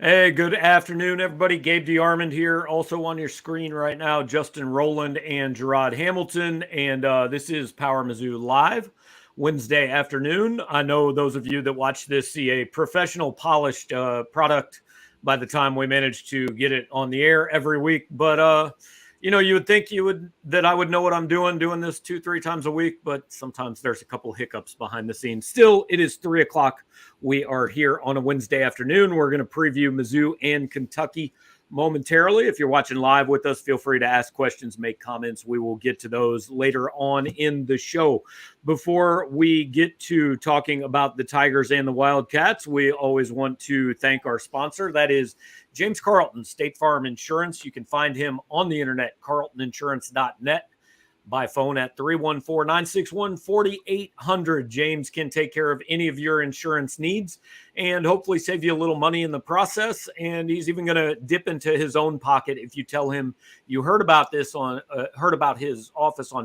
Hey, good afternoon, everybody. Gabe DeArmond here. Also on your screen right now, Justin Rowland and Jarod Hamilton. And this is PowerMizzou Live, Wednesday afternoon. I know those of you that watch this see a professional, polished product by the time we manage to get it on the air every week. But you would think that I would know what I'm doing this 2-3 times a week, but sometimes there's a couple hiccups behind the scenes. Still, it is 3 o'clock. We are here on a Wednesday afternoon. We're going to preview Mizzou and Kentucky momentarily. If you're watching live with us, feel free to ask questions, make comments. We will get to those later on in the show. Before we get to talking about the Tigers and the Wildcats, we always want to thank our sponsor. That is James Carlton, State Farm Insurance. You can find him on the internet, carltoninsurance.net. By phone at 314-961-4800. James can take care of any of your insurance needs and hopefully save you a little money in the process. And he's even going to dip into his own pocket if you tell him you heard about his office on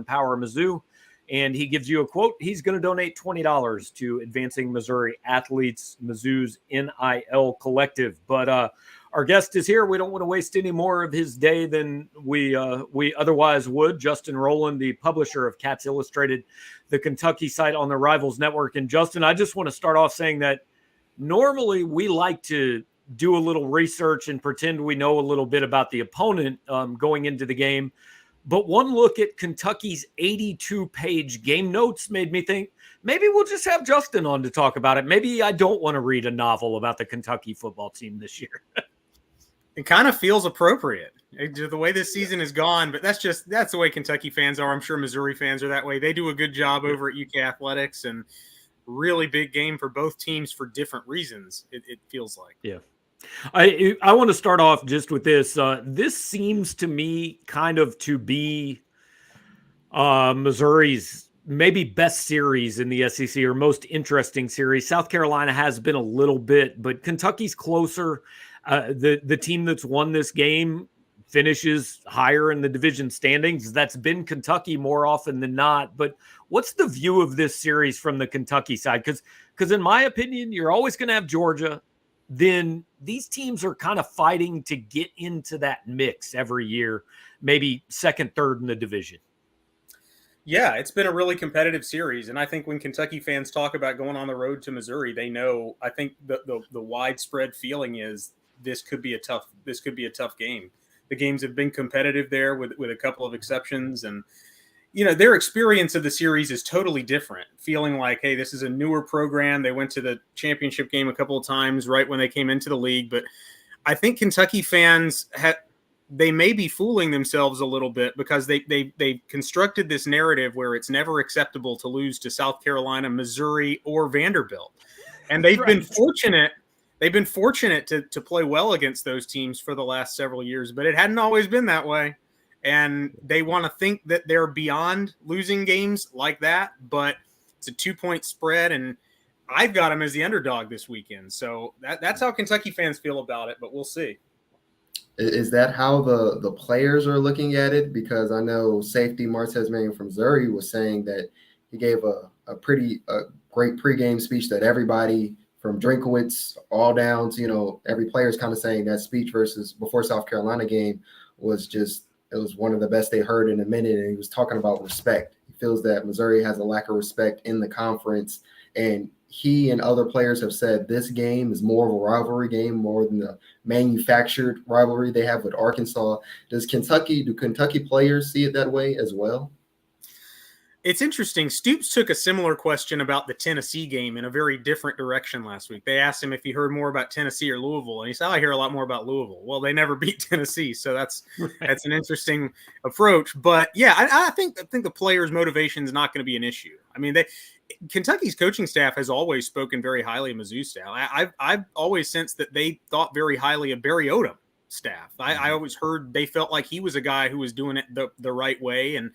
PowerMizzou, and he gives you a quote. He's going to donate $20 to Advancing Missouri Athletes, Mizzou's NIL collective. But our guest is here. We don't want to waste any more of his day than we otherwise would. Justin Rowland, the publisher of Cats Illustrated, the Kentucky site on the Rivals Network. And Justin, I just want to start off saying that normally we like to do a little research and pretend we know a little bit about the opponent going into the game. But one look at Kentucky's 82-page game notes made me think maybe we'll just have Justin on to talk about it. Maybe I don't want to read a novel about the Kentucky football team this year. It kind of feels appropriate the way this season is gone, but that's the way Kentucky fans are. I'm sure Missouri fans are that way. They do a good job over at UK Athletics, and really big game for both teams for different reasons. It feels like. Yeah. I want to start off just with this. This seems to me kind of to be Missouri's maybe best series in the SEC or most interesting series. South Carolina has been a little bit, but Kentucky's closer. The team that's won this game finishes higher in the division standings. That's been Kentucky more often than not. But what's the view of this series from the Kentucky side? Because in my opinion, you're always going to have Georgia. Then these teams are kind of fighting to get into that mix every year, maybe second, third in the division. Yeah, it's been a really competitive series, and I think when Kentucky fans talk about going on the road to Missouri, they know. I think the widespread feeling is this could be a tough game. The games have been competitive there with a couple of exceptions, and their experience of the series is totally different. Feeling like, hey, this is a newer program. They went to the championship game a couple of times right when they came into the league, but I think Kentucky fans they may be fooling themselves a little bit because they constructed this narrative where it's never acceptable to lose to South Carolina, Missouri, or Vanderbilt. And they've been fortunate. They've been fortunate to play well against those teams for the last several years, but it hadn't always been that way. And they want to think that they're beyond losing games like that, but it's a 2-point spread, and I've got them as the underdog this weekend. So that's how Kentucky fans feel about it, but we'll see. Is that how the players are looking at it? Because I know safety Martez Manning from Missouri was saying that he gave a great pregame speech that everybody from Drinkowitz all down to, every player is kind of saying that speech versus before South Carolina game was it was one of the best they heard in a minute. And he was talking about respect. He feels that Missouri has a lack of respect in the conference, and he and other players have said this game is more of a rivalry game, more than the manufactured rivalry they have with Arkansas. Do Kentucky players see it that way as well? It's interesting. Stoops took a similar question about the Tennessee game in a very different direction last week. They asked him if he heard more about Tennessee or Louisville, and he said, I hear a lot more about Louisville. Well, they never beat Tennessee, so that's an interesting approach. But, yeah, I think the players' motivation is not going to be an issue. I mean, Kentucky's coaching staff has always spoken very highly of Mizzou staff. I've always sensed that they thought very highly of Barry Odom staff. I always heard they felt like he was a guy who was doing it the right way, and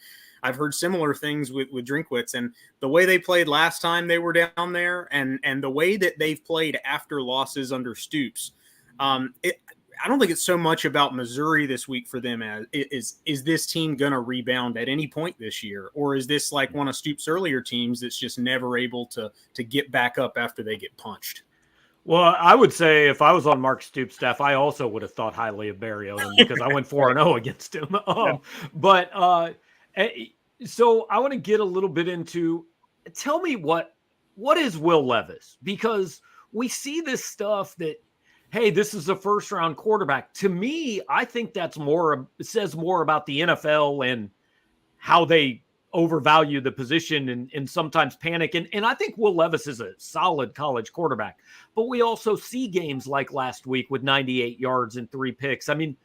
I've heard similar things with Drinkwitz, and the way they played last time they were down there, and the way that they've played after losses under Stoops. I don't think it's so much about Missouri this week for them as is this team going to rebound at any point this year, or is this like one of Stoops' earlier teams that's just never able to get back up after they get punched? Well, I would say if I was on Mark Stoops' staff, I also would have thought highly of Barry Odom because I went 4-0 against him. But so I want to get a little bit into, tell me what is Will Levis? Because we see this stuff that, hey, this is a first round quarterback. To me, I think that's says more about the NFL and how they overvalue the position and sometimes panic. And I think Will Levis is a solid college quarterback. But we also see games like last week with 98 yards and 3 picks. I mean,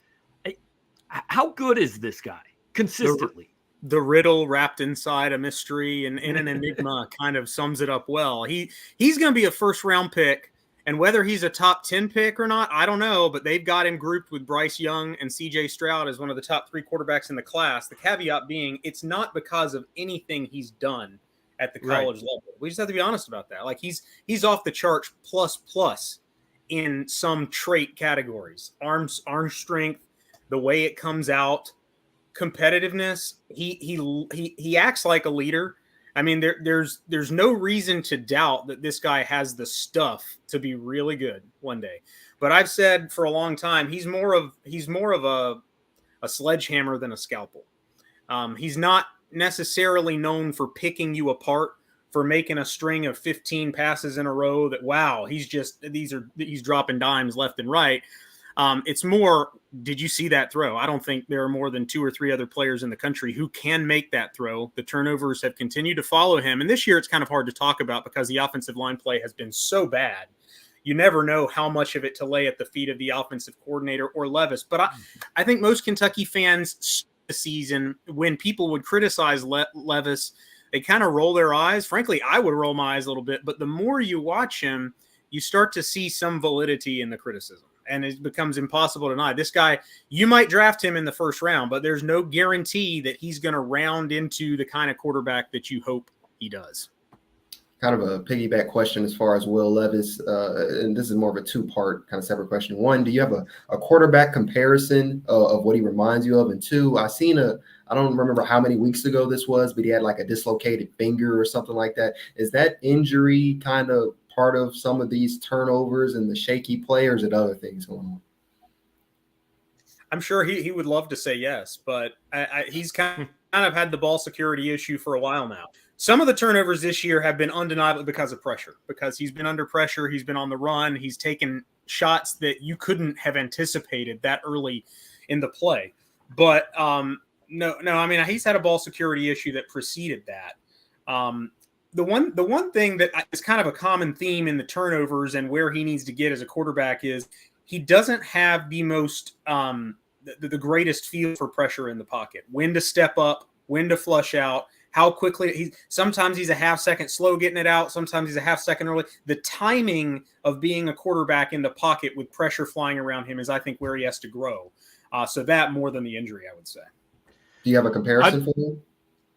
how good is this guy consistently? The riddle wrapped inside a mystery and in an enigma kind of sums it up well. He's going to be a first round pick. And whether he's a top 10 pick or not, I don't know, but they've got him grouped with Bryce Young and CJ Stroud as one of the top 3 quarterbacks in the class. The caveat being, it's not because of anything he's done at the college level. We just have to be honest about that. Like he's off the charts plus in some trait categories. Arm strength, the way it comes out, competitiveness. He acts like a leader. I mean, there's no reason to doubt that this guy has the stuff to be really good one day. But I've said for a long time, he's more of a sledgehammer than a scalpel. He's not necessarily known for picking you apart, for making a string of 15 passes in a row that, wow, he's dropping dimes left and right. It's more, did you see that throw? I don't think there are more than 2 or 3 other players in the country who can make that throw. The turnovers have continued to follow him. And this year it's kind of hard to talk about because the offensive line play has been so bad. You never know how much of it to lay at the feet of the offensive coordinator or Levis. But I think most Kentucky fans this season, when people would criticize Levis, they kind of roll their eyes. Frankly, I would roll my eyes a little bit. But the more you watch him, you start to see some validity in the criticism. And it becomes impossible to deny. This guy, you might draft him in the first round, but there's no guarantee that he's going to round into the kind of quarterback that you hope he does. Kind of a piggyback question as far as Will Levis, and this is more of a 2-part kind of separate question. 1, do you have a quarterback comparison of what he reminds you of? And 2, I don't remember how many weeks ago this was, but he had like a dislocated finger or something like that. Is that injury kind of part of some of these turnovers and the shaky players and other things going on? I'm sure he would love to say yes, but he's kind of had the ball security issue for a while now. Some of the turnovers this year have been undeniably because of pressure, because he's been under pressure. He's been on the run. He's taken shots that you couldn't have anticipated that early in the play. But no, I mean, he's had a ball security issue that preceded that. The one thing that is kind of a common theme in the turnovers and where he needs to get as a quarterback is he doesn't have the most the greatest feel for pressure in the pocket, when to step up, when to flush out, how quickly sometimes he's a half second slow getting it out. Sometimes he's a half second early. The timing of being a quarterback in the pocket with pressure flying around him is, I think, where he has to grow. So that more than the injury, I would say. Do you have a comparison for him?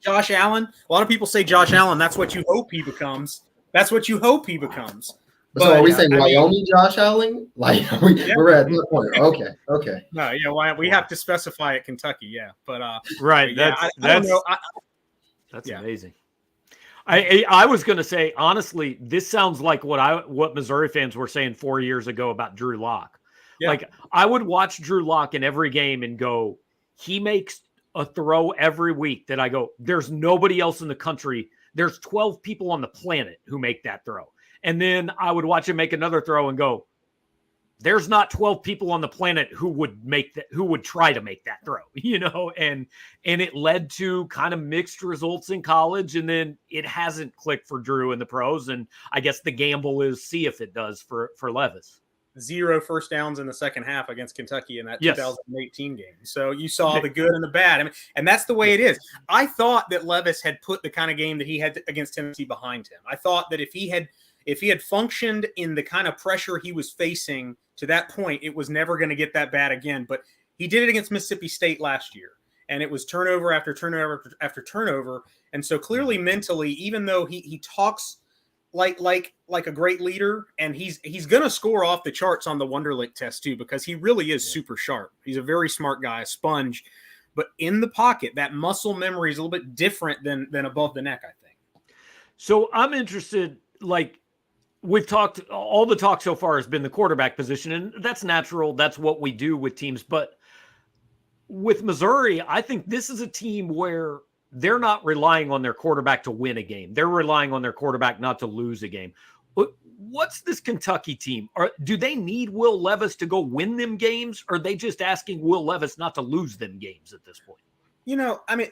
Josh Allen. A lot of people say Josh Allen. That's what you hope he becomes. That's what you hope he becomes. So are we saying Wyoming Josh Allen? Like we're at that point. Okay. No, yeah, well, we have to specify at Kentucky, yeah. But right, but I don't know. That's amazing. I was going to say, honestly, this sounds like what Missouri fans were saying 4 years ago about Drew Lock. Yeah. Like, I would watch Drew Lock in every game and go, he makes a throw every week that I go, there's nobody else in the country. There's 12 people on the planet who make that throw. And then I would watch him make another throw and go, there's not 12 people on the planet who would try to make that throw, and it led to kind of mixed results in college. And then it hasn't clicked for Drew in the pros. And I guess the gamble is see if it does for Levis. 0 first downs in the second half against Kentucky in that 2018 game. So you saw the good and the bad. I mean, and that's the way it is. I thought that Levis had put the kind of game that he had against Tennessee behind him. I thought that if he had functioned in the kind of pressure he was facing to that point, it was never going to get that bad again. But he did it against Mississippi State last year, and it was turnover after turnover after turnover. And so clearly mentally, even though he talks like a great leader, and he's going to score off the charts on the Wonderlic test too, because he really is super sharp. He's a very smart guy, a sponge. But in the pocket, that muscle memory is a little bit different than above the neck, I think. So I'm interested, like, we've talked, all the talk so far has been the quarterback position, and that's natural. That's what we do with teams. But with Missouri, I think this is a team where they're not relying on their quarterback to win a game. They're relying on their quarterback not to lose a game. What's this Kentucky team? Do they need Will Levis to go win them games? Or are they just asking Will Levis not to lose them games at this point? I mean,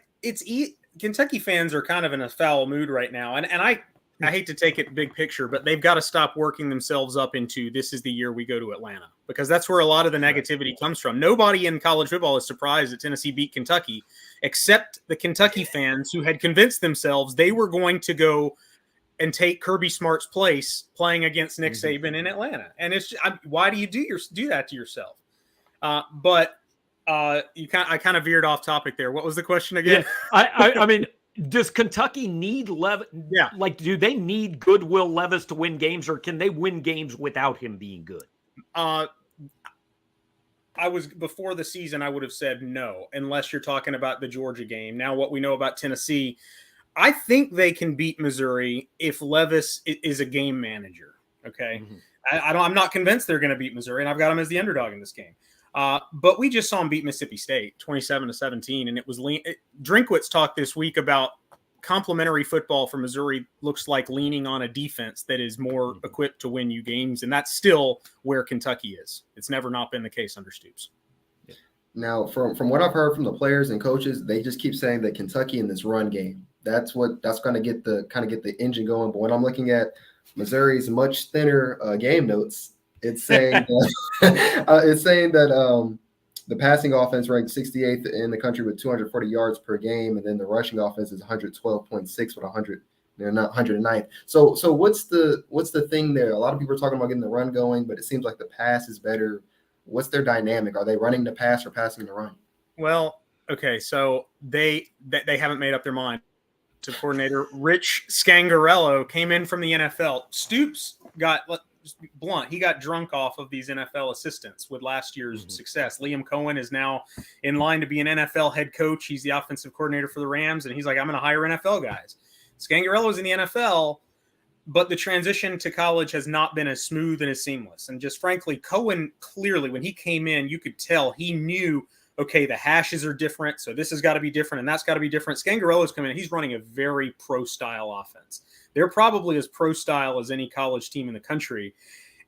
Kentucky fans are kind of in a foul mood right now. And I hate to take it big picture, but they've got to stop working themselves up into this is the year we go to Atlanta, because that's where a lot of the negativity comes from. Nobody in college football is surprised that Tennessee beat Kentucky, except the Kentucky fans who had convinced themselves they were going to go and take Kirby Smart's place playing against Nick Saban in Atlanta. And why do you do that to yourself? I kind of veered off topic there. What was the question again? Yeah, I mean, does Kentucky need Levis? Yeah. Like, do they need good Will Levis to win games, or can they win games without him being good? Before the season, I would have said no, unless you're talking about the Georgia game. Now, what we know about Tennessee, I think they can beat Missouri if Levis is a game manager. Okay. Mm-hmm. I'm not convinced they're going to beat Missouri, and I've got them as the underdog in this game. But we just saw them beat Mississippi State 27-17. And it was Drinkwitz talked this week about complementary football for Missouri looks like leaning on a defense that is more equipped to win you games. And that's still where Kentucky is. It's never not been the case under Stoops. Now, from what I've heard from the players and coaches, they just keep saying that Kentucky in this run game, that's going to get the engine going. But when I'm looking at Missouri's much thinner game notes, it's saying that the passing offense ranked 68th in the country with 240 yards per game, and then the rushing offense is 112.6 with 100. They're not 109th. So what's the thing there? A lot of people are talking about getting the run going, but it seems like the pass is better. What's their dynamic? Are they running the pass or passing the run? Well, okay, so they haven't made up their mind. To coordinator Rich Scangarello came in from the NFL. Stoops got blunt. He got drunk off of these NFL assistants with last year's success. Liam Cohen is now in line to be an NFL head coach. He's the offensive coordinator for the Rams, and he's like, I'm going to hire NFL guys. Scangarello's in the NFL, but the transition to college has not been as smooth and as seamless. And just frankly, Cohen clearly, when he came in, you could tell he knew, okay, the hashes are different, so this has got to be different, and that's got to be different. Scangarello's coming in. He's running a very pro-style offense. They're probably as pro-style as any college team in the country.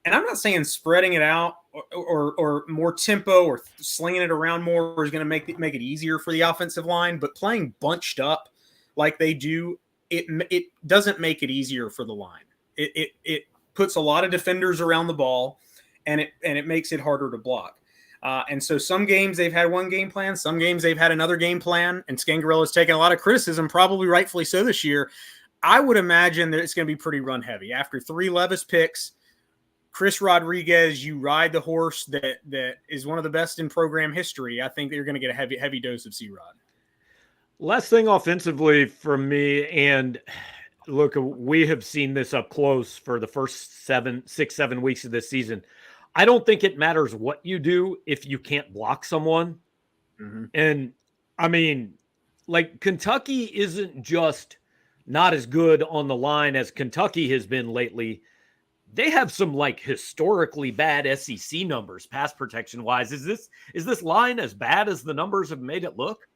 And I'm not saying spreading it out or more tempo or slinging it around more is going to make it easier for the offensive line, but playing bunched up like they do, it doesn't make it easier for the line. It puts a lot of defenders around the ball, and it makes it harder to block. And so some games they've had one game plan, some games they've had another game plan, and Scangarello has taken a lot of criticism, probably rightfully so this year. I would imagine that it's going to be pretty run heavy. After 3 Levis picks, Chris Rodriguez, you ride the horse that is one of the best in program history. I think they're going to get a heavy dose of C-Rod. Last thing offensively from me, and look, we have seen this up close for the first 7 weeks of this season. I don't think it matters what you do if you can't block someone. Mm-hmm. And I mean, like, Kentucky isn't just not as good on the line as Kentucky has been lately. They have some like historically bad SEC numbers, pass protection wise. Is this line as bad as the numbers have made it look?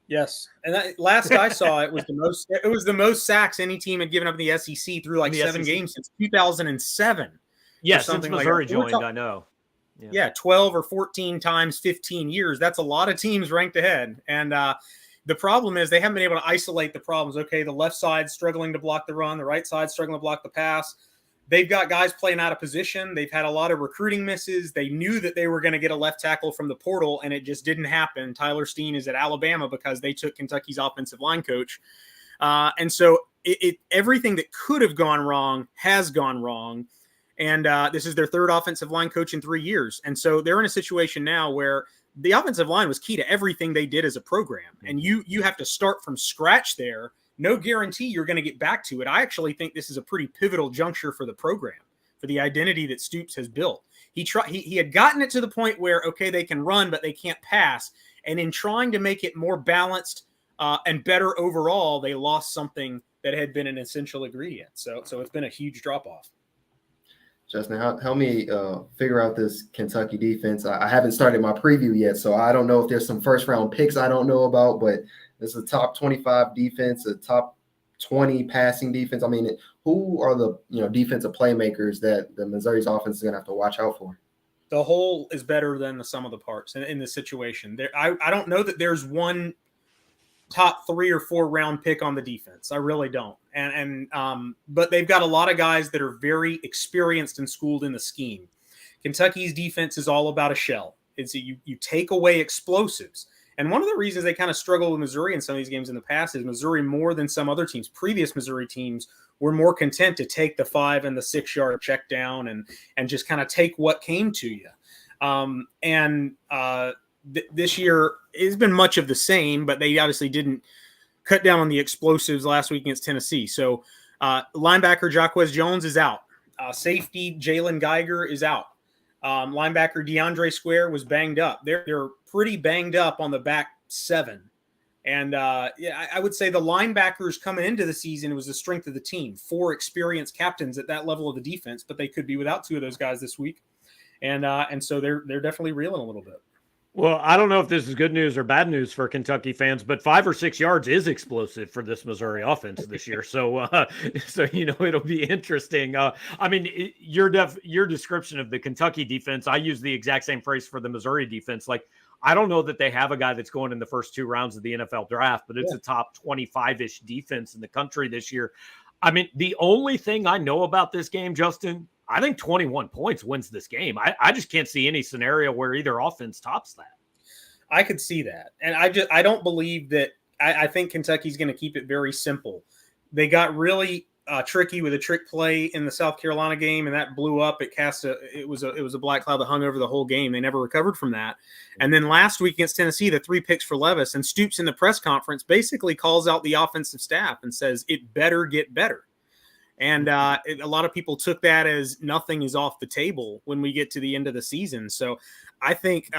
Yes, and last I saw, it was the most sacks any team had given up in the SEC through like 7 games since 2007. Yeah, since Missouri joined, I know. Yeah, 12 or 14 times 15 years. That's a lot of teams ranked ahead. And the problem is they haven't been able to isolate the problems. Okay, the left side struggling to block the run, the right side struggling to block the pass. They've got guys playing out of position. They've had a lot of recruiting misses. They knew that they were going to get a left tackle from the portal, and it just didn't happen. Tyler Steen is at Alabama because they took Kentucky's offensive line coach. And so everything that could have gone wrong has gone wrong. And this is their 3rd offensive line coach in 3 years. And so they're in a situation now where the offensive line was key to everything they did as a program. And you have to start from scratch there. No guarantee you're going to get back to it. I actually think this is a pretty pivotal juncture for the program, for the identity that Stoops has built. He had gotten it to the point where, okay, they can run, but they can't pass. And in trying to make it more balanced and better overall, they lost something that had been an essential ingredient. So it's been a huge drop-off. Justin, help me figure out this Kentucky defense. I haven't started my preview yet, so I don't know if there's some first-round picks I don't know about, but this is a top 25 defense, a top 20 passing defense. I mean, who are the defensive playmakers that the Missouri's offense is going to have to watch out for? The whole is better than the sum of the parts in this situation. I don't know that there's one top 3 or 4 round pick on the defense. I really don't. But they've got a lot of guys that are very experienced and schooled in the scheme. Kentucky's defense is all about a shell. It's you take away explosives. And one of the reasons they kind of struggle with Missouri in some of these games in the past is Missouri, more than some other teams, previous Missouri teams, were more content to take the 5 and the 6 yard check down and just kind of take what came to you. This year it's been much of the same, but they obviously didn't cut down on the explosives last week against Tennessee. So linebacker Jaquez Jones is out. Safety Jalen Geiger is out. Linebacker DeAndre Square was banged up. They're pretty banged up on the back 7. And I would say the linebackers coming into the season was the strength of the team. 4 experienced captains at that level of the defense, but they could be without 2 of those guys this week. And so they're definitely reeling a little bit. Well, I don't know if this is good news or bad news for Kentucky fans, but 5 or 6 yards is explosive for this Missouri offense this year. So it'll be interesting. I mean, your description of the Kentucky defense, I use the exact same phrase for the Missouri defense. Like, I don't know that they have a guy that's going in the first 2 rounds of the NFL draft, but it's a top 25-ish defense in the country this year. I mean, the only thing I know about this game, Justin, I think 21 points wins this game. I just can't see any scenario where either offense tops that. I could see that. And I don't believe that. I think Kentucky's going to keep it very simple. They got really tricky with a trick play in the South Carolina game, and that blew up. It was a black cloud that hung over the whole game. They never recovered from that. And then last week against Tennessee, the 3 picks for Levis, and Stoops in the press conference basically calls out the offensive staff and says, it better get better. And a lot of people took that as nothing is off the table when we get to the end of the season. So I think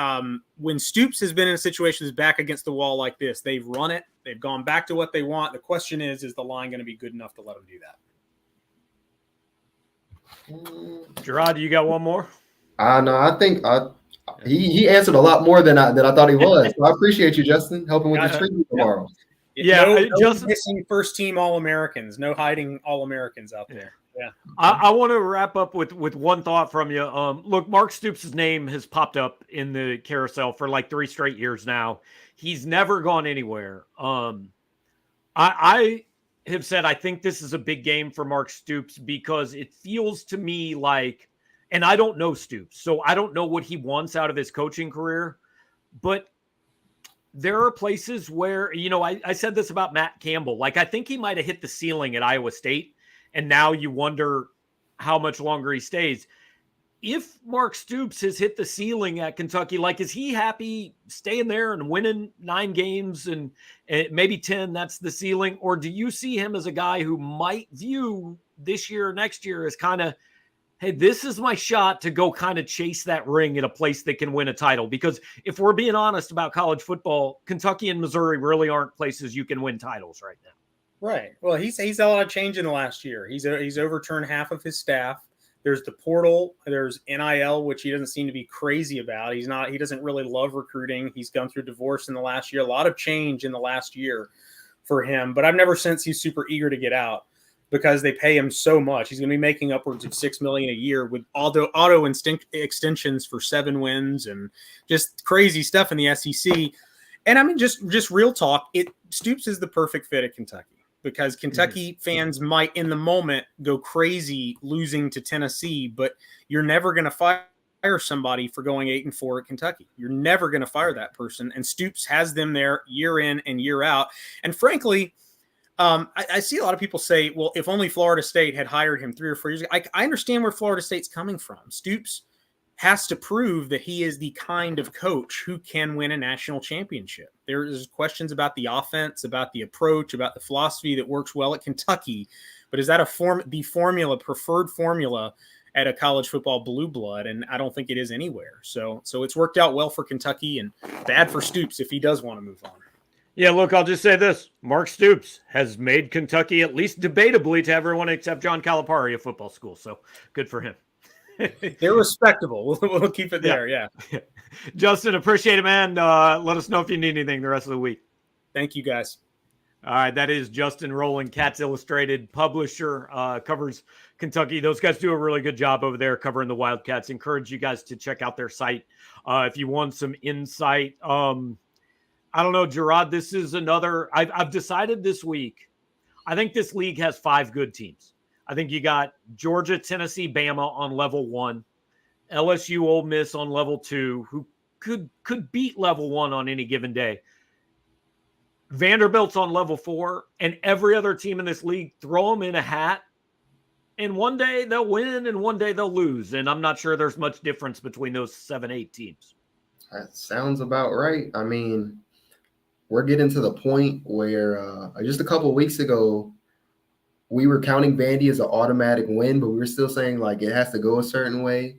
when Stoops has been in a situation that's back against the wall like this, they've run it. They've gone back to what they want. The question is the line going to be good enough to let them do that? Jarod, you got one more? No, I think he answered a lot more than I thought he was. So I appreciate you, Justin, helping with the tribute tomorrow. No missing first-team All-Americans. No hiding All-Americans out there. Yeah. I want to wrap up with one thought from you. Look, Mark Stoops' name has popped up in the carousel for like 3 straight years now. He's never gone anywhere. I have said I think this is a big game for Mark Stoops because it feels to me like, and I don't know Stoops, so I don't know what he wants out of his coaching career, but there are places where, I said this about Matt Campbell. Like, I think he might have hit the ceiling at Iowa State, and now you wonder how much longer he stays. If Mark Stoops has hit the ceiling at Kentucky, like, is he happy staying there and winning 9 games and maybe 10, that's the ceiling? Or do you see him as a guy who might view this year or next year as kind of, hey, this is my shot to go kind of chase that ring at a place that can win a title? Because if we're being honest about college football, Kentucky and Missouri really aren't places you can win titles right now. Right. Well, he's had a lot of change in the last year. He's overturned half of his staff. There's the portal. There's NIL, which he doesn't seem to be crazy about. He doesn't really love recruiting. He's gone through divorce in the last year. A lot of change in the last year for him. But I've never sensed he's super eager to get out, because they pay him so much. He's going to be making upwards of $6 million a year with auto extensions for 7 wins and just crazy stuff in the SEC. And I mean, just real talk, Stoops is the perfect fit at Kentucky, because Kentucky fans might in the moment go crazy losing to Tennessee, but you're never going to fire somebody for going 8-4 at Kentucky. You're never going to fire that person. And Stoops has them there year in and year out. And frankly, I see a lot of people say, well, if only Florida State had hired him 3 or 4 years ago. I understand where Florida State's coming from. Stoops has to prove that he is the kind of coach who can win a national championship. There's questions about the offense, about the approach, about the philosophy that works well at Kentucky. But is that the preferred formula at a college football blue blood? And I don't think it is anywhere. So it's worked out well for Kentucky and bad for Stoops if he does want to move on. Yeah, look, I'll just say this. Mark Stoops has made Kentucky, at least debatably to everyone except John Calipari, a football school. So good for him. They're respectable. We'll keep it there. Yeah. Justin, appreciate it, man. Let us know if you need anything the rest of the week. Thank you, guys. All right, that is Justin Rowland, Cats Illustrated publisher, covers Kentucky. Those guys do a really good job over there covering the Wildcats. Encourage you guys to check out their site if you want some insight. I don't know, Jarod, this is another – I've decided this week, I think this league has 5 good teams. I think you got Georgia, Tennessee, Bama on level 1, LSU, Ole Miss on level 2, who could beat level 1 on any given day. Vanderbilt's on level 4, and every other team in this league, throw them in a hat, and one day they'll win and one day they'll lose. And I'm not sure there's much difference between those 7-8 teams. That sounds about right. I mean, we're getting to the point where just a couple of weeks ago, we were counting Vandy as an automatic win, but we were still saying, like, it has to go a certain way.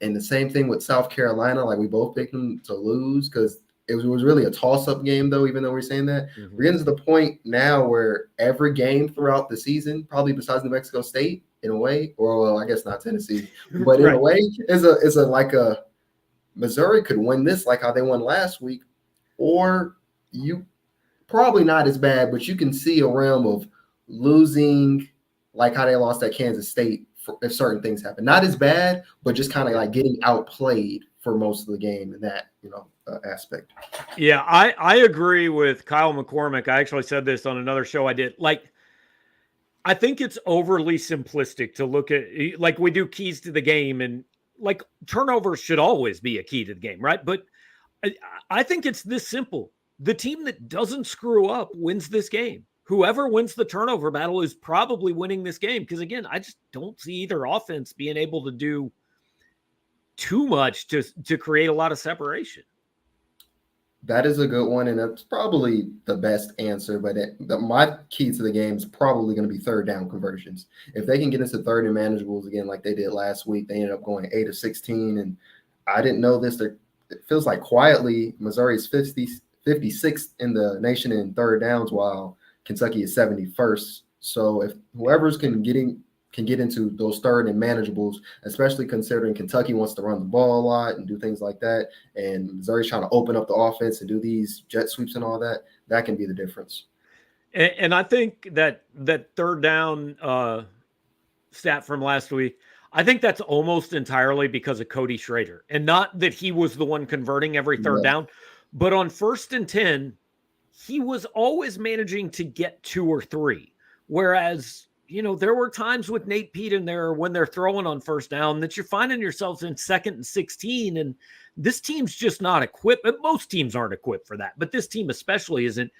And the same thing with South Carolina. Like, we both picked them to lose because it was really a toss-up game, though, even though we're saying that. Mm-hmm. We're getting to the point now where every game throughout the season, probably besides New Mexico State, in a way, or well, I guess not Tennessee, but in a way, is a Missouri could win this like how they won last week, or you probably not as bad, but you can see a realm of losing like how they lost at Kansas State if certain things happen. Not as bad, but just kind of like getting outplayed for most of the game in that, aspect. Yeah, I agree with Kyle McCormick. I actually said this on another show I did. Like, I think it's overly simplistic to look at, like, we do keys to the game, and like turnovers should always be a key to the game, right? But I think it's this simple. The team that doesn't screw up wins this game. Whoever wins the turnover battle is probably winning this game. Because again, I just don't see either offense being able to do too much to create a lot of separation. That is a good one, and that's probably the best answer. But my key to the game is probably going to be third down conversions. If they can get into third and manageables again like they did last week, they ended up going 8 of 16. And I didn't know this. It feels like quietly Missouri is 56th in the nation in third downs, while Kentucky is 71st. So if whoever's can get into those third and manageables, especially considering Kentucky wants to run the ball a lot and do things like that, and Missouri's trying to open up the offense and do these jet sweeps and all that, that can be the difference. And I think that third down stat from last week, I think that's almost entirely because of Cody Schrader. And not that he was the one converting every third down, but on 1st and 10, he was always managing to get 2 or 3. Whereas, there were times with Nate Pete in there when they're throwing on 1st down that you're finding yourselves in 2nd and 16. And this team's just not equipped. Most teams aren't equipped for that, but this team especially isn't.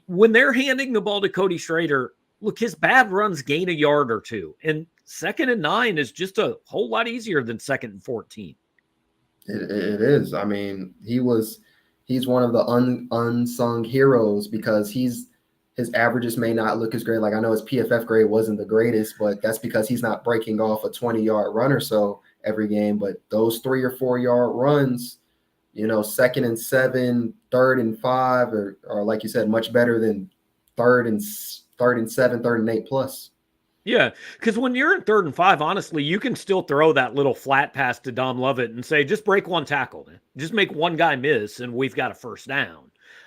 When they're handing the ball to Cody Schrader, look, his bad runs gain a yard or 2. And 2nd and 9 is just a whole lot easier than 2nd and 14. It is. I mean, he's one of the unsung heroes because his averages may not look as great. Like, I know his PFF grade wasn't the greatest, but that's because he's not breaking off a 20-yard run or so every game. But those 3 or 4 yard runs, 2nd and 7, 3rd and 5, or like you said, much better than 3rd and 7, 3rd and 8 plus. Yeah, because when you're in 3rd and 5, honestly, you can still throw that little flat pass to Dom Lovett and say, just break one tackle, man. Just make one guy miss, and we've got a 1st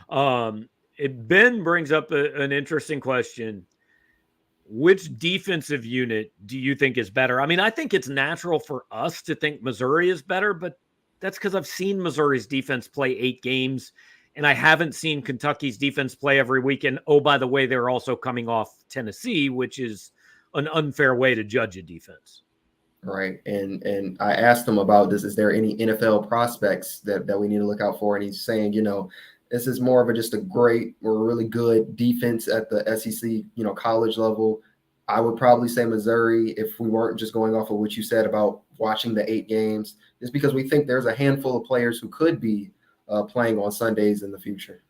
down. Ben brings up an interesting question. Which defensive unit do you think is better? I mean, I think it's natural for us to think Missouri is better, but that's because I've seen Missouri's defense play 8 games, and I haven't seen Kentucky's defense play every weekend. Oh, by the way, they're also coming off Tennessee, which is an unfair way to judge a defense. Right. And I asked him about this. Is there any NFL prospects that we need to look out for? And he's saying, this is more of just a great or really good defense at the SEC, college level. I would probably say Missouri if we weren't just going off of what you said about watching the 8 games, just because we think there's a handful of players who could be playing on Sundays in the future.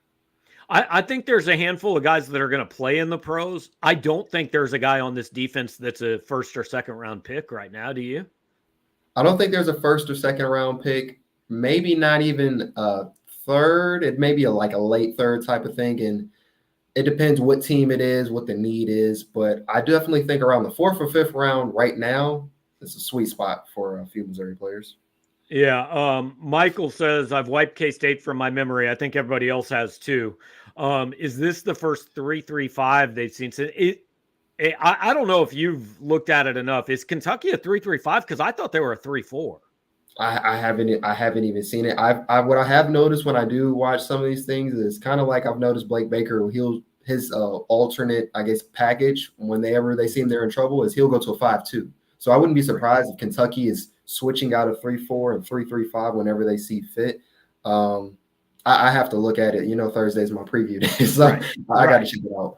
I think there's a handful of guys that are going to play in the pros. I don't think there's a guy on this defense that's a 1st or 2nd round pick right now. Do you? I don't think there's a 1st or 2nd round pick. Maybe not even a 3rd. It may be a late 3rd type of thing. And it depends what team it is, what the need is. But I definitely think around the 4th or 5th round right now, it's a sweet spot for a few Missouri players. Yeah. Michael says, I've wiped K-State from my memory. I think everybody else has too. Is this the first 3-3-5 they've seen? I don't know if you've looked at it enough. Is Kentucky a 3-3-5? Because I thought they were a 3-4. I haven't even seen it. What I have noticed when I do watch some of these things is kind of like I've noticed Blake Baker, his alternate, I guess, package whenever they seem they're in trouble is he'll go to a 5-2. So I wouldn't be surprised if Kentucky is switching out of 3-4 and 3-3-5 whenever they see fit. I have to look at it. Thursday's my preview day, so right. I got to check it out.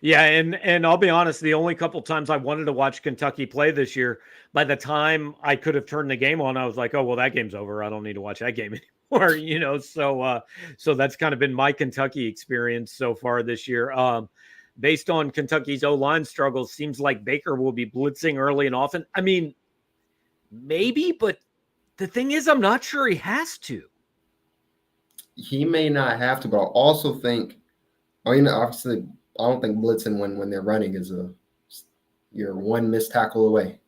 Yeah, and I'll be honest, the only couple times I wanted to watch Kentucky play this year, by the time I could have turned the game on, I was like, oh, well, that game's over. I don't need to watch that game anymore, so that's kind of been my Kentucky experience so far this year. Based on Kentucky's O-line struggles, seems like Baker will be blitzing early and often. I mean, maybe, but the thing is, I'm not sure he has to. He may not have to, but I also think, obviously, I don't think blitzing when they're running is you're one missed tackle away.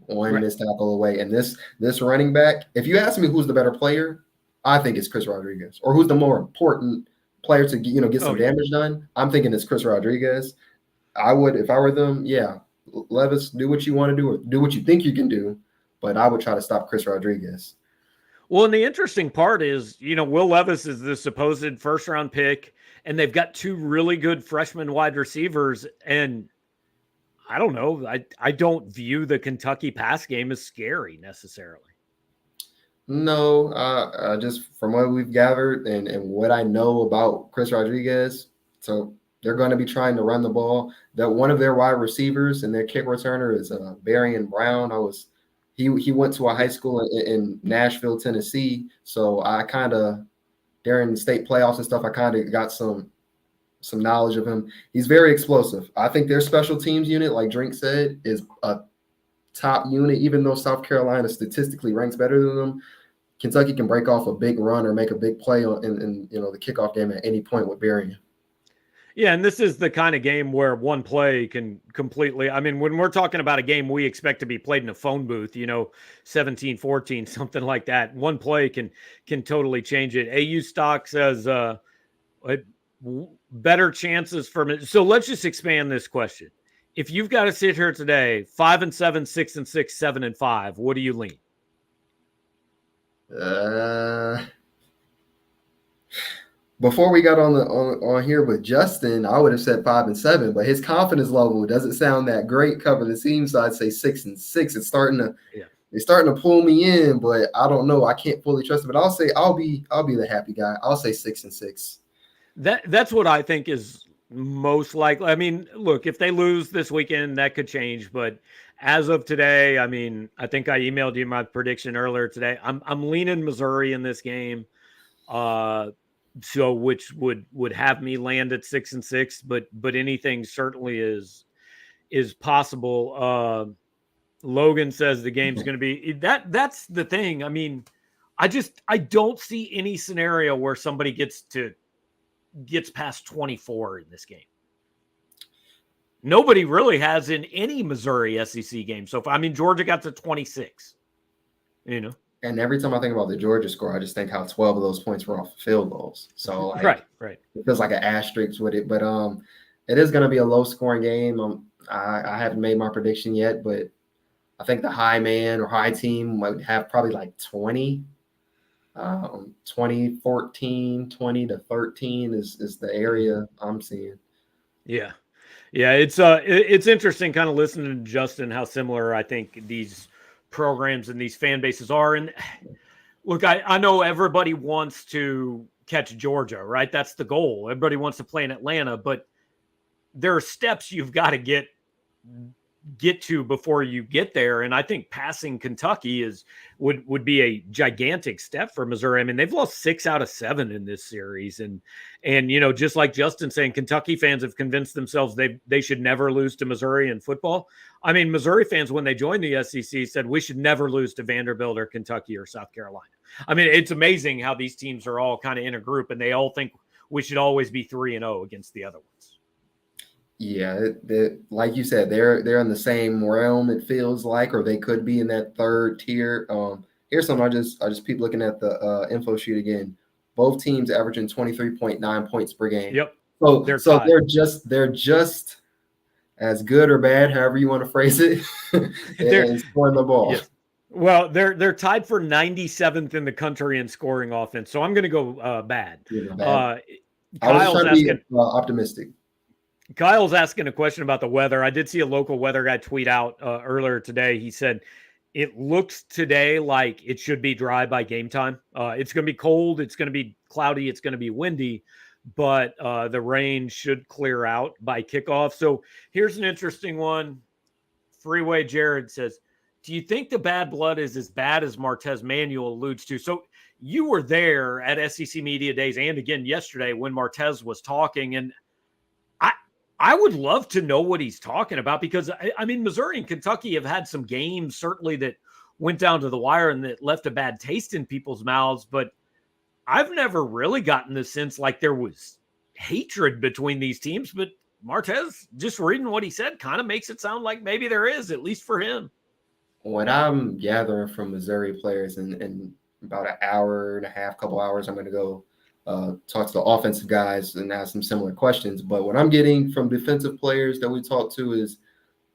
Missed tackle away. And this running back, if you ask me who's the better player, I think it's Chris Rodriguez. Or who's the more important player to get some damage done, I'm thinking it's Chris Rodriguez. I would, if I were them, Levis, do what you want to do or do what you think you can do, but I would try to stop Chris Rodriguez. Well, and the interesting part is, Will Levis is the supposed first-round pick, and they've got two really good freshman wide receivers, and I don't know. I don't view the Kentucky pass game as scary necessarily. No, just from what we've gathered and what I know about Chris Rodriguez, so they're going to be trying to run the ball. That one of their wide receivers and their kick returner is Barrion Brown. He went to a high school in Nashville, Tennessee. So I kind of, during the state playoffs and stuff, I kind of got some knowledge of him. He's very explosive. I think their special teams unit, like Drink said, is a top unit. Even though South Carolina statistically ranks better than them, Kentucky can break off a big run or make a big play in the kickoff game at any point with Barrion. Yeah, and this is the kind of game where one play can completely – I mean, when we're talking about a game we expect to be played in a phone booth, 17-14, something like that, one play can totally change it. AU Stock says better chances for – so let's just expand this question. If you've got to sit here today, 5-7, 6-6, 7-5, what do you lean? Before we got on here with Justin, I would have said 5-7, but his confidence level doesn't sound that great covering the team, so I'd say 6-6. It's starting to pull me in, but I don't know. I can't fully trust it. But I'll say I'll be the happy guy. I'll say 6-6. That's what I think is most likely. I mean, look, if they lose this weekend, that could change. But as of today, I mean, I think I emailed you my prediction earlier today. I'm leaning Missouri in this game. So which would have me land at 6-6, but anything certainly is possible. Logan says the game's going to be that's the thing. I mean, I don't see any scenario where somebody gets past 24 in this game. Nobody really has in any Missouri SEC game. So I mean, Georgia got to 26, And every time I think about the Georgia score, I just think how 12 of those points were off field goals. So right. It feels like an asterisk with it, but it is going to be a low scoring game. I haven't made my prediction yet, but I think the high man or high team might have probably like 20, 20-14, 20-13 is the area I'm seeing. Yeah. It's interesting kind of listening to Justin, how similar I think these programs and these fan bases are. And look, I know everybody wants to catch Georgia, right? That's the goal. Everybody wants to play in Atlanta, but there are steps you've got to get to before you get there. And I think passing Kentucky would be a gigantic step for Missouri. I mean, they've lost 6 out of 7 in this series. And just like Justin saying, Kentucky fans have convinced themselves they should never lose to Missouri in football. I mean, Missouri fans, when they joined the SEC, said we should never lose to Vanderbilt or Kentucky or South Carolina. I mean, it's amazing how these teams are all kind of in a group and they all think we should always be 3-0 against the other ones. Yeah, like you said, they're in the same realm. It feels like, or they could be in that third tier. Here's something I just keep looking at the info sheet again. Both teams averaging 23.9 points per game. Yep. So they're just as good or bad, however you want to phrase it, and scoring the ball. Yes. Well, they're tied for 97th in the country in scoring offense. So I'm going to go bad. Bad. I was trying to be optimistic. Kyle's asking a question about the weather. I did see a local weather guy tweet out earlier today. He said it looks today like it should be dry by game time. It's going to be cold. It's going to be cloudy. It's going to be windy, but the rain should clear out by kickoff. So here's an interesting one. Freeway Jarod says, do you think the bad blood is as bad as Martez Manuel alludes to? So you were there at SEC Media Days and again yesterday when Martez was talking, and I would love to know what he's talking about, because I mean, Missouri and Kentucky have had some games certainly that went down to the wire and that left a bad taste in people's mouths, but I've never really gotten the sense like there was hatred between these teams. But Martez, just reading what he said, kind of makes it sound like maybe there is, at least for him. What I'm gathering from Missouri players in about an hour and a half, couple hours, I'm going to go talk to the offensive guys and ask some similar questions. But what I'm getting from defensive players that we talk to is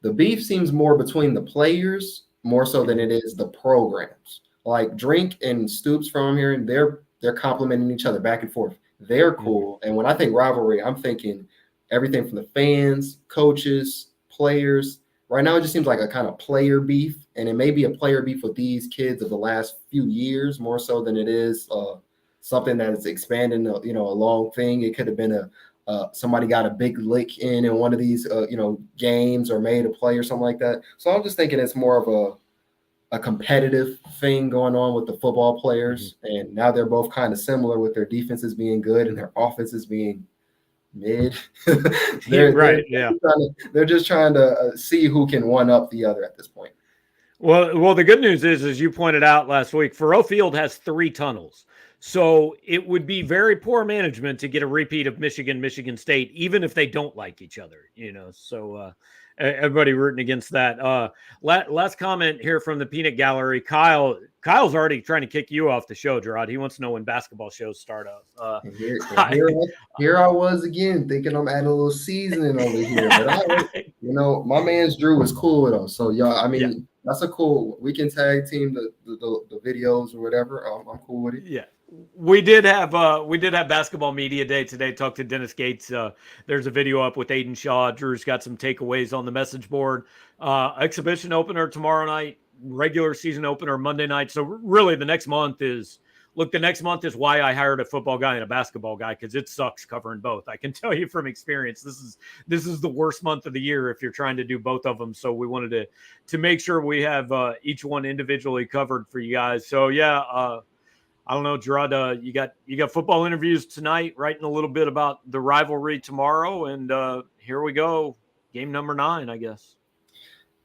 the beef seems more between the players more so than it is the programs. Like Drink and Stoops from here, and they're complimenting each other back and forth. They're cool. And when I think rivalry, I'm thinking everything from the fans, coaches, players. Right now, it just seems like a kind of player beef, and it may be a player beef with these kids of the last few years more so than it is something that is expanding, a long thing. It could have been somebody got a big lick in one of these, games or made a play or something like that. So I'm just thinking it's more of a competitive thing going on with the football players. And now they're both kind of similar with their defenses being good and their offenses being mid. They're just trying to see who can one up the other at this point. Well, the good news is, as you pointed out last week, Faurot Field has 3 tunnels. So it would be very poor management to get a repeat of Michigan State, even if they don't like each other, So everybody rooting against that. Last comment here from the Peanut Gallery. Kyle's already trying to kick you off the show, Jarod. He wants to know when basketball shows start up. Here I was again, thinking I'm adding a little seasoning over here. But my man's Drew was cool with us. So y'all, that's a cool. We can tag team the videos or whatever. I'm cool with it. Yeah. We did have basketball media day today. Talked to Dennis Gates. There's a video up with Aiden Shaw. Drew's got some takeaways on the message board. Exhibition opener tomorrow night. Regular season opener Monday night. So really, the next month is why I hired a football guy and a basketball guy, because it sucks covering both. I can tell you from experience, this is the worst month of the year if you're trying to do both of them. So we wanted to make sure we have each one individually covered for you guys. So yeah. I don't know, Jarod, you got football interviews tonight, writing a little bit about the rivalry tomorrow, and here we go, game number 9, I guess.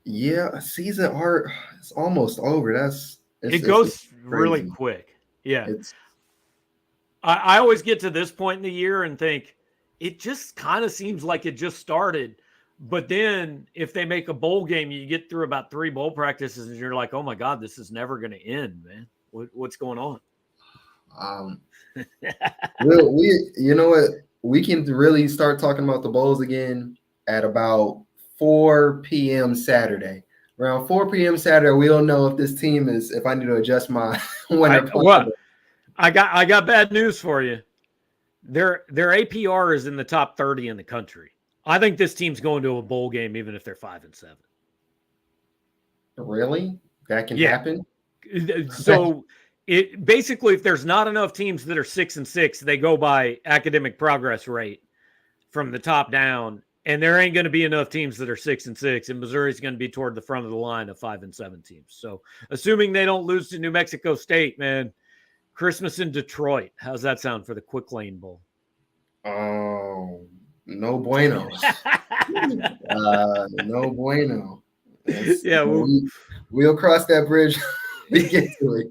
Yeah, season art is almost over. It goes really quick. Yeah, I always get to this point in the year and think it just kind of seems like it just started. But then if they make a bowl game, you get through about 3 bowl practices, and you're like, oh my God, this is never going to end, man. What's going on? We can really start talking about the bowls again at about 4 p.m. Saturday. Around 4 p.m. Saturday, we'll know if I need to adjust my winner. I got bad news for you. Their APR is in the top 30 in the country. I think this team's going to a bowl game even if they're 5-7. Really? That can happen? So it basically, if there's not enough teams that are 6-6, they go by academic progress rate from the top down, and there ain't going to be enough teams that are 6-6, and Missouri's going to be toward the front of the line of 5-7 teams. So, assuming they don't lose to New Mexico State, man, Christmas in Detroit. How's that sound for the Quick Lane Bowl? Oh, no bueno. No bueno. We'll cross that bridge. We get to it.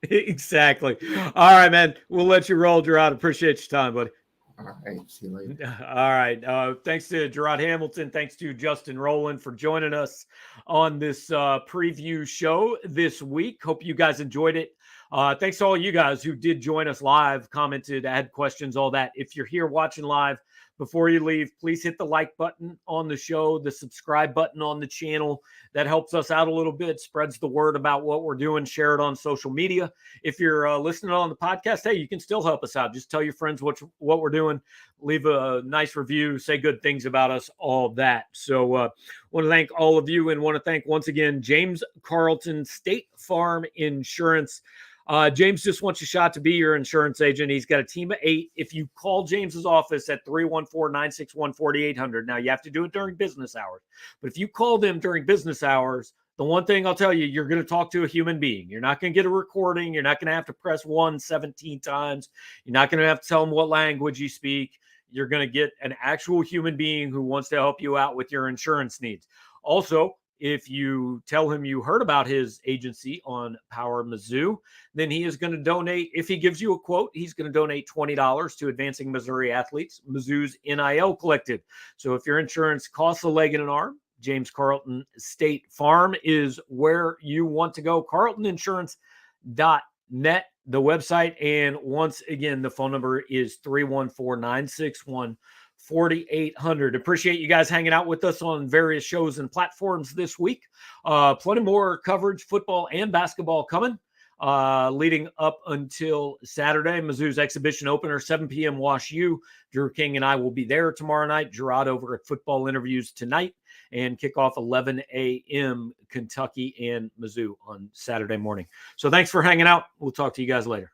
Exactly. All right, man. We'll let you roll, Jarod. Appreciate your time, buddy. All right. See you later. All right. Thanks to Jarod Hamilton. Thanks to Justin Rowland for joining us on this preview show this week. Hope you guys enjoyed it. Thanks to all you guys who did join us live, commented, had questions, all that. If you're here watching live, before you leave, please hit the like button on the show, the subscribe button on the channel. That helps us out a little bit, spreads the word about what we're doing, share it on social media. If you're listening on the podcast, hey, you can still help us out. Just tell your friends what we're doing, leave a nice review, say good things about us, all that. So want to thank all of you and want to thank once again James Carlton, State Farm Insurance. James just wants a shot to be your insurance agent. He's got a team of 8. If you call James's office at 314-961-4800, now you have to do it during business hours. But if you call them during business hours, the one thing I'll tell you, you're going to talk to a human being. You're not going to get a recording. You're not going to have to press 1 17 times. You're not going to have to tell them what language you speak. You're going to get an actual human being who wants to help you out with your insurance needs. Also, if you tell him you heard about his agency on PowerMizzou, then he is going to donate. If he gives you a quote, he's going to donate $20 to Advancing Missouri Athletes, Mizzou's NIL Collective. So if your insurance costs a leg and an arm, James Carlton State Farm is where you want to go. CarltonInsurance.net, the website. And once again, the phone number is 314-961-4800. Appreciate you guys hanging out with us on various shows and platforms this week. Plenty more coverage, football and basketball coming leading up until Saturday. Mizzou's exhibition opener, 7 p.m. Wash U. Drew King and I will be there tomorrow night. Jarod over at Football Interviews tonight, and kickoff 11 a.m. Kentucky and Mizzou on Saturday morning. So thanks for hanging out. We'll talk to you guys later.